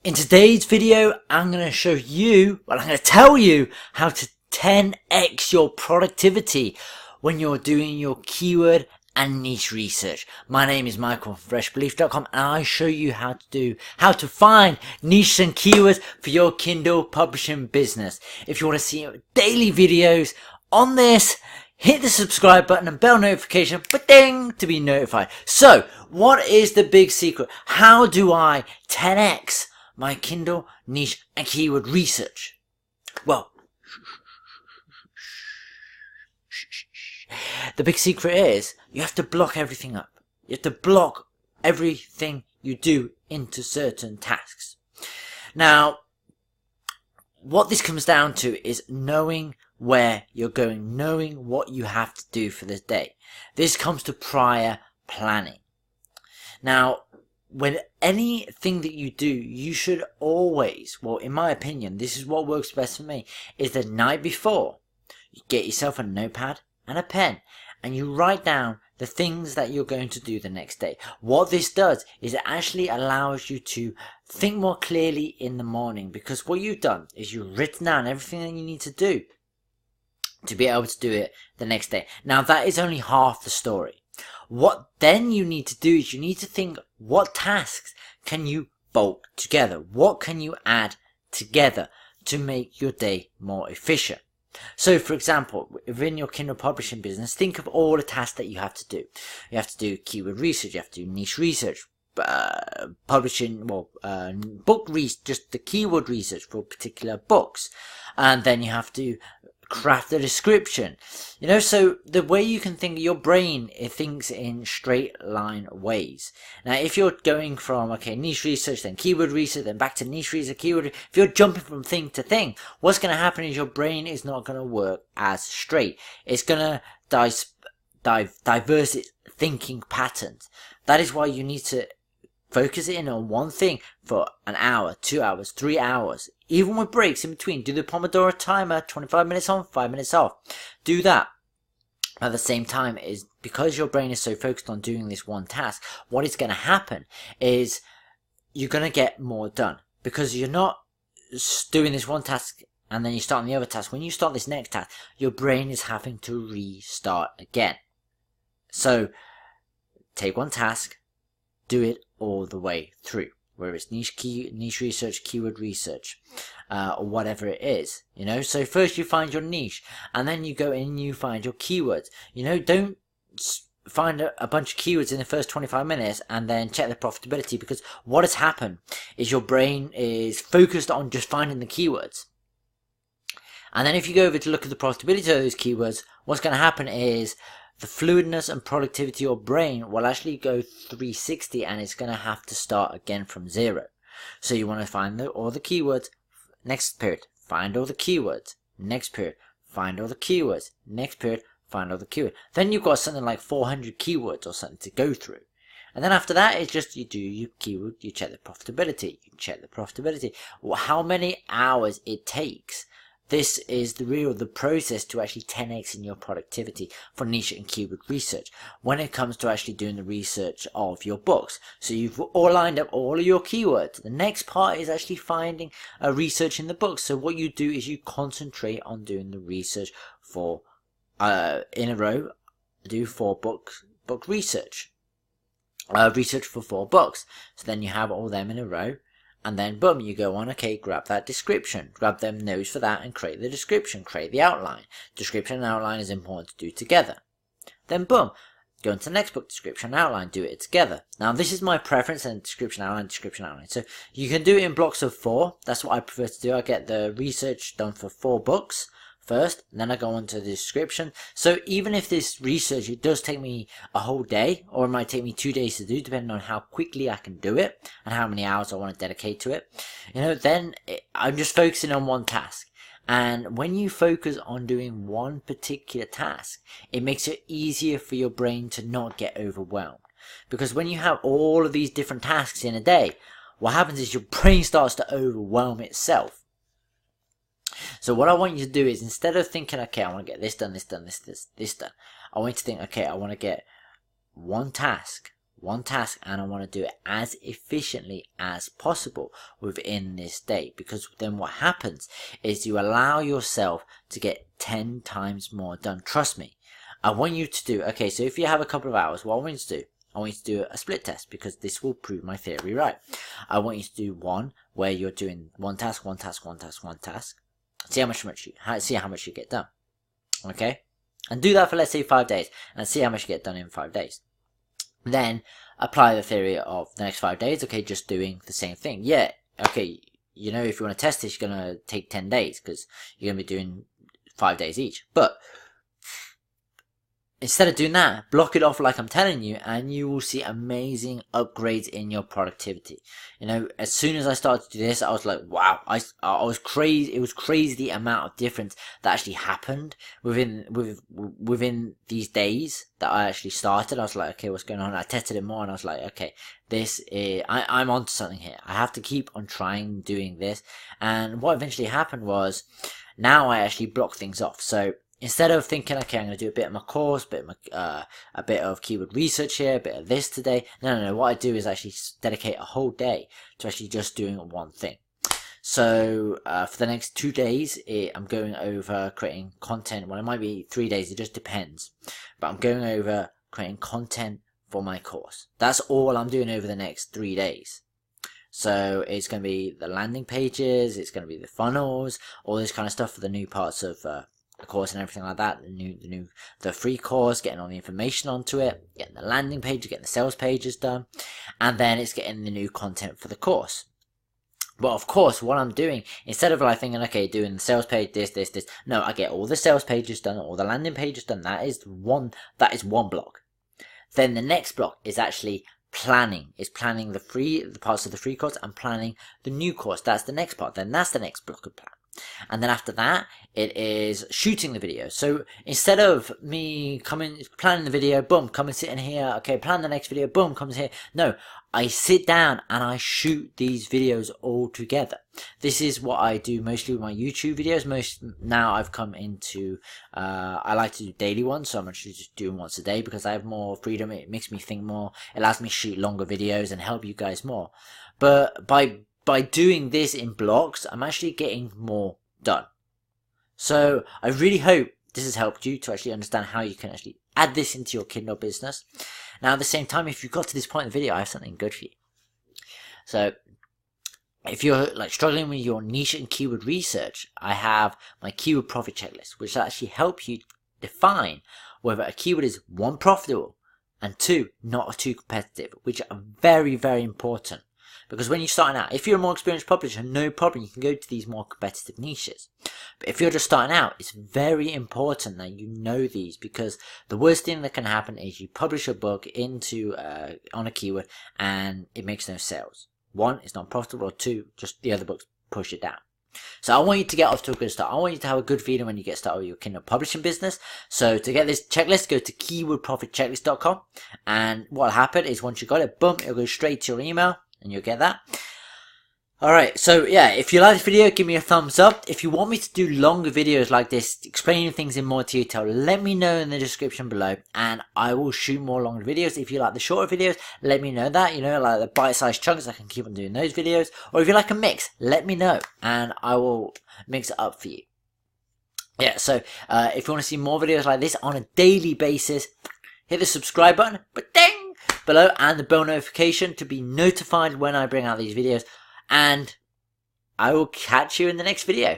In today's video, I'm going to tell you how to 10x your productivity when you're doing your keyword and niche research. My name is Michael from freshbelief.com, and I show you how to find niches and keywords for your Kindle publishing business. If you want to see daily videos on this, hit the subscribe button and bell notification, ding, to be notified. So, what is the big secret? How do I 10x my Kindle niche and keyword research? Well, the big secret is you have to block everything up. You have to block everything you do into certain tasks. Now, what this comes down to is knowing where you're going, knowing what you have to do for the day. This comes to prior planning. Now, when anything that you do, you should always, well, in my opinion, this is what works best for me, is the night before, you get yourself a notepad and a pen, and you write down the things that you're going to do the next day. What this does is it actually allows you to think more clearly in the morning, because what you've done is you've written down everything that you need to do to be able to do it the next day. Now, that is only half the story. What then you need to do is you need to think, what tasks can you bolt together? What can you add together to make your day more efficient? So, for example, within your Kindle publishing business, think of all the tasks that you have to do. You have to do keyword research, you have to do niche research, publishing, book research, just the keyword research for particular books. And then you have to craft a description. So the way you can think, your brain, it thinks in straight line ways. Now, if you're going from, niche research, then keyword research, then back to niche research, keyword, if you're jumping from thing to thing, what's going to happen is your brain is not going to work as straight. It's going to diverse its thinking patterns. That is why you need to focus in on one thing for an hour, 2 hours, 3 hours, even with breaks in between. Do the Pomodoro timer, 25 minutes on, 5 minutes off. Do that. At the same time, is because your brain is so focused on doing this one task, what is going to happen is you're going to get more done, because you're not doing this one task and then you start on the other task. When you start this next task, your brain is having to restart again. So take one task, do it all the way through, whether it's niche research, keyword research, or whatever it is. So first you find your niche, and then you go in and you find your keywords. Don't find a bunch of keywords in the first 25 minutes and then check the profitability, because what has happened is your brain is focused on just finding the keywords. And then if you go over to look at the profitability of those keywords, what's going to happen is the fluidness and productivity of your brain will actually go 360, and it's going to have to start again from zero. So you want to find all the keywords. Next period, find all the keywords. Next period, find all the keywords. Next period, find all the keywords. Then you've got something like 400 keywords or something to go through. And then after that, it's just you do your keyword, you check the profitability. You check the profitability. How many hours it takes. This is the process to actually 10x in your productivity for niche and keyword research when it comes to actually doing the research of your books. So you've all lined up all of your keywords. The next part is actually finding a research in the book. So what you do is you concentrate on doing the research for in a row. Do 4 book research. Research for 4 books. So then you have all them in a row. And then, boom, you go on, grab that description. Grab them notes for that and create the description. Create the outline. Description and outline is important to do together. Then, boom, go into the next book, description and outline. Do it together. Now, this is my preference, and description, outline. So, you can do it in blocks of 4. That's what I prefer to do. I get the research done for 4 books first, and then I go on to the description. So even if this research, it does take me a whole day, or it might take me 2 days to do, depending on how quickly I can do it and how many hours I want to dedicate to it, then I'm just focusing on one task. And when you focus on doing one particular task, it makes it easier for your brain to not get overwhelmed. Because when you have all of these different tasks in a day, what happens is your brain starts to overwhelm itself. So what I want you to do is, instead of thinking, I want to get this done, this done, this done, I want you to think, I want to get one task, one task and I want to do it as efficiently as possible within this day, because then what happens is you allow yourself to get 10 times more done. Trust me. I want you to do, okay, so if you have a couple of hours, what I want you to do, I want you to do a split test, because this will prove my theory right. I want you to do one where you're doing one task, see how much you get done. Okay? And do that for, let's say, 5 days, and see how much you get done in 5 days. Then apply the theory of the next 5 days. Okay, just doing the same thing. Yeah, okay, you know, if you want to test this, you're going to take 10 days because you're going to be doing 5 days each. But instead of doing that, block it off like I'm telling you, and you will see amazing upgrades in your productivity. You know, as soon as I started to do this, I was like, wow, I was crazy. It was crazy the amount of difference that actually happened within these days that I actually started. I was like, okay, what's going on? I tested it more, and I was like, okay, this is, I'm onto something here. I have to keep on trying doing this. And what eventually happened was, now I actually block things off. So instead of thinking, okay, I'm going to do a bit of my course, a bit of keyword research here, a bit of this today. No. What I do is actually dedicate a whole day to actually just doing one thing. So for the next 2 days, I'm going over creating content. Well, it might be 3 days. It just depends. But I'm going over creating content for my course. That's all I'm doing over the next 3 days. So it's going to be the landing pages. It's going to be the funnels, all this kind of stuff for the new parts of the course and everything like that. The free course, getting all the information onto it, getting the landing page, getting the sales pages done, and then it's getting the new content for the course. But of course, what I'm doing, instead of like thinking, okay, doing the sales page, this, no, I get all the sales pages done, all the landing pages done. That is one block. Then the next block is actually planning. Is planning the parts of the free course and planning the new course. That's the next part. Then that's the next block of plan. And then after that, it is shooting the video. So instead of me planning the video, boom, come and sit in here, okay, plan the next video, boom, comes here. No, I sit down and I shoot these videos all together. This is what I do mostly with my YouTube videos. Now I've come into, I like to do daily ones, so I'm actually just doing once a day because I have more freedom. It makes me think more. It allows me to shoot longer videos and help you guys more. But by doing this in blocks, I'm actually getting more done. So I really hope this has helped you to actually understand how you can actually add this into your Kindle business. Now at the same time, if you got to this point in the video, I have something good for you. So if you're like struggling with your niche and keyword research, I have my keyword profit checklist, which will actually help you define whether a keyword is 1, profitable, and 2, not too competitive, which are very, very important. Because when you're starting out, if you're a more experienced publisher, no problem, you can go to these more competitive niches. But if you're just starting out, it's very important that you know these, because the worst thing that can happen is you publish a book on a keyword and it makes no sales. 1, it's not profitable, or 2, just the other books push it down. So I want you to get off to a good start. I want you to have a good feeling when you get started with your Kindle publishing business. So to get this checklist, go to keywordprofitchecklist.com, and what'll happen is once you got it, boom, it'll go straight to your email. And you'll get that. Alright, so yeah, if you like this video, give me a thumbs up. If you want me to do longer videos like this, explaining things in more detail, let me know in the description below, and I will shoot more longer videos. If you like the shorter videos, let me know that, like the bite-sized chunks, I can keep on doing those videos. Or if you like a mix, let me know, and I will mix it up for you. Yeah, so if you want to see more videos like this on a daily basis, hit the subscribe button, ba-ding, below, and the bell notification to be notified when I bring out these videos, and I will catch you in the next video.